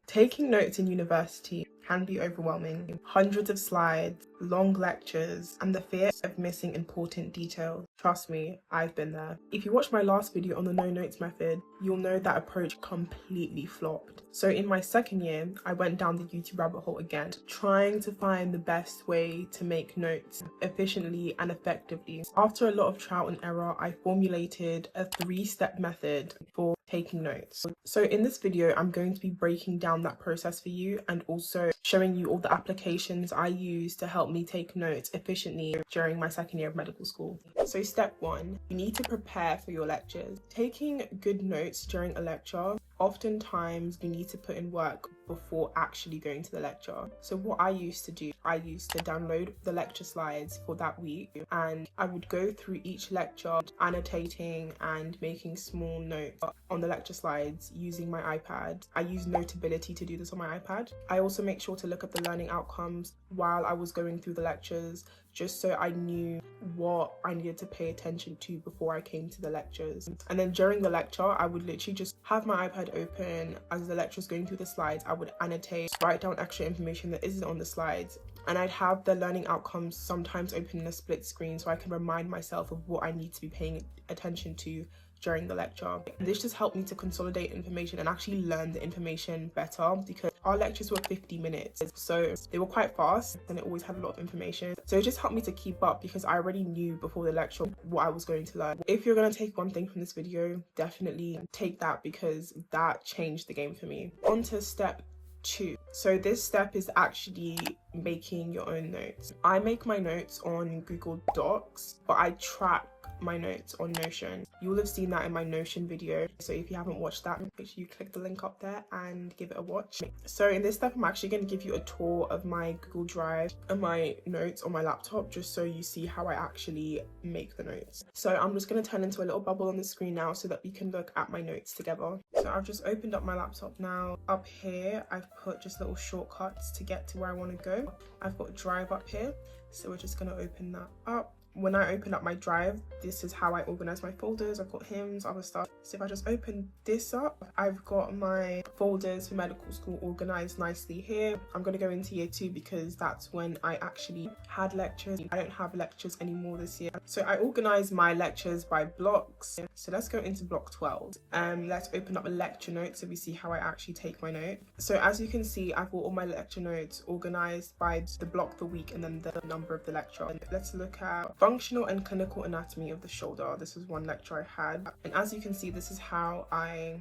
Taking notes in university can be overwhelming. Hundreds of slides, long lectures, and the fear of missing important details. Trust me, I've been there. If you watched my last video on the no notes method, you'll know that approach completely flopped. So in my second year, I went down the YouTube rabbit hole again, trying to find the best way to make notes efficiently and effectively. After a lot of trial and error, I formulated a 3-step method for taking notes. So in this video, I'm going to be breaking down that process for you and also showing you all the applications I use to help me take notes efficiently during my second year of medical school. So step 1, you need to prepare for your lectures. Taking good notes during a lecture, oftentimes you need to put in work before actually going to the lecture. So what I used to do, I used to download the lecture slides for that week, and I would go through each lecture annotating and making small notes on the lecture slides using my iPad. I use Notability to do this on my iPad. I also make sure to look at the learning outcomes while I was going through the lectures, just so I knew what I needed to pay attention to before I came to the lectures. And then during the lecture, I would literally just have my iPad open. As the lecture's going through the slides, I would annotate, write down extra information that isn't on the slides. And I'd have the learning outcomes sometimes open in a split screen so I can remind myself of what I need to be paying attention to during the lecture. And this just helped me to consolidate information and actually learn the information better, because our lectures were 50 minutes, so they were quite fast and it always had a lot of information. So it just helped me to keep up because I already knew before the lecture what I was going to learn. If you're going to take one thing from this video, definitely take that, because that changed the game for me. On to step 2. So this step is actually making your own notes. I make my notes on Google Docs, but I track my notes on Notion. You will have seen that in my Notion video, so if you haven't watched that, make sure you click the link up there and give it a watch. So in this step, I'm actually going to give you a tour of my Google Drive and my notes on my laptop, just so you see how I actually make the notes. So I'm just going to turn into a little bubble on the screen now so that we can look at my notes together. So I've just opened up my laptop now. Up here, I've put just little shortcuts to get to where I want to go. I've got Drive up here, so we're just going to open that up. When I open up my Drive, this is how I organize my folders. I've got hymns, other stuff. So if I just open this up, I've got my folders for medical school organized nicely here. I'm going to go into year 2 because that's when I actually had lectures. I don't have lectures anymore this year. So I organize my lectures by blocks. So let's go into block 12. Let's open up a lecture note so we see how I actually take my note. So as you can see, I've got all my lecture notes organized by the block, the week, and then the number of the lecture. And let's look at functional and clinical anatomy of the shoulder. This was one lecture I had, and as you can see, this is how I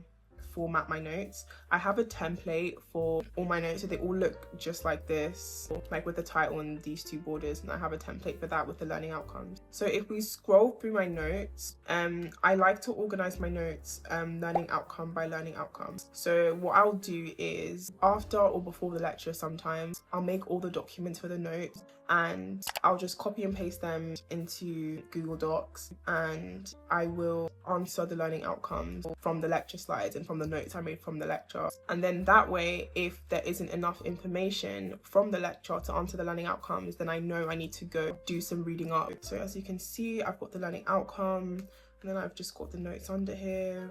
format my notes. I have a template for all my notes, so they all look just like this, like with the title and these 2 borders, and I have a template for that with the learning outcomes. So if we scroll through my notes, I like to organize my notes learning outcome by learning outcomes. So what I'll do is after or before the lecture, sometimes I'll make all the documents for the notes and I'll just copy and paste them into Google Docs, and I will answer the learning outcomes from the lecture slides and from the notes I made from the lecture. And then that way, if there isn't enough information from the lecture to answer the learning outcomes, then I know I need to go do some reading up. So as you can see, I've got the learning outcome, and then I've just got the notes under here.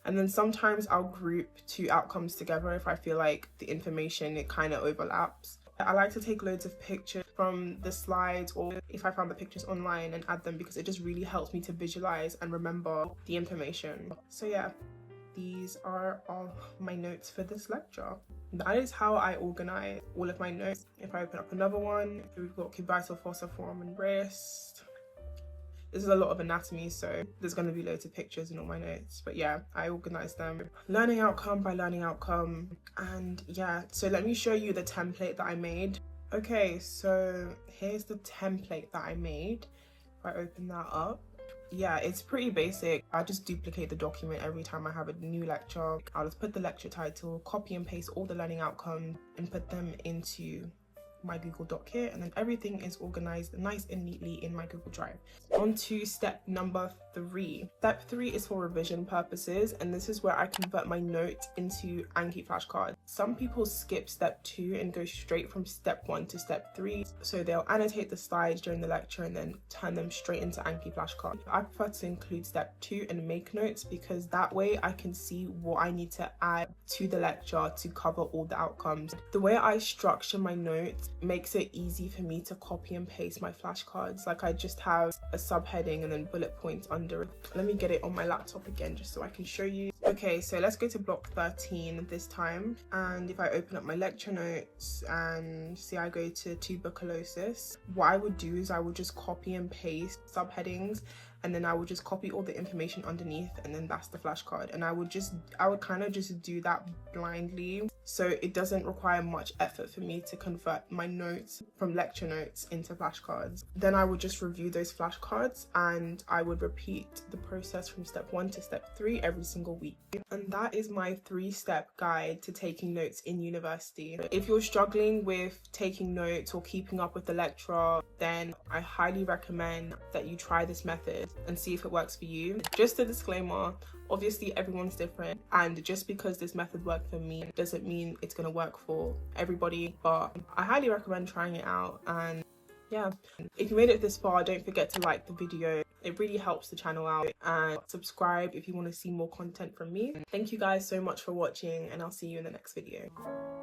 And then sometimes I'll group 2 outcomes together if I feel like the information, it kind of overlaps. I like to take loads of pictures from the slides, or if I found the pictures online, and add them, because it just really helps me to visualize and remember the information. So yeah, these are all my notes for this lecture. That is how I organize all of my notes. If I open up another one, we've got cubital fossa, forearm and wrist. This is a lot of anatomy, so there's going to be loads of pictures in all my notes. But yeah, I organize them learning outcome by learning outcome. And yeah, so let me show you the template that I made. Okay, so here's the template that I made. If I open that up, yeah, it's pretty basic. I just duplicate the document every time I have a new lecture. I'll just put the lecture title, copy and paste all the learning outcomes, and put them into my Google Doc here, and then everything is organized nice and neatly in my Google Drive. On to step number 3. Step 3 is for revision purposes, and this is where I convert my notes into Anki flashcards. Some people skip step 2 and go straight from step 1 to step 3, so they'll annotate the slides during the lecture and then turn them straight into Anki flashcards. I prefer to include step 2 and make notes, because that way I can see what I need to add to the lecture to cover all the outcomes. The way I structure my notes makes it easy for me to copy and paste my flashcards. Like, I just have a subheading and then bullet points under it. Let me get it on my laptop again just so I can show you. Okay, so let's go to block 13 this time, and if I open up my lecture notes and see I go to tuberculosis, what I would do is I would just copy and paste subheadings, and then I would just copy all the information underneath, and then that's the flashcard. And I would kind of just do that blindly, so it doesn't require much effort for me to convert my notes from lecture notes into flashcards. Then I would just review those flashcards, and I would repeat the process from step 1 to step 3 every single week. And that is my 3-step guide to taking notes in university. If you're struggling with taking notes or keeping up with the lecturer, then I highly recommend that you try this method and see if it works for you. Just a disclaimer, obviously everyone's different, and just because this method worked for me doesn't mean it's going to work for everybody, but I highly recommend trying it out. And yeah, if you made it this far, don't forget to like the video. It really helps the channel out, and subscribe if you want to see more content from me. Thank you guys so much for watching, and I'll see you in the next video.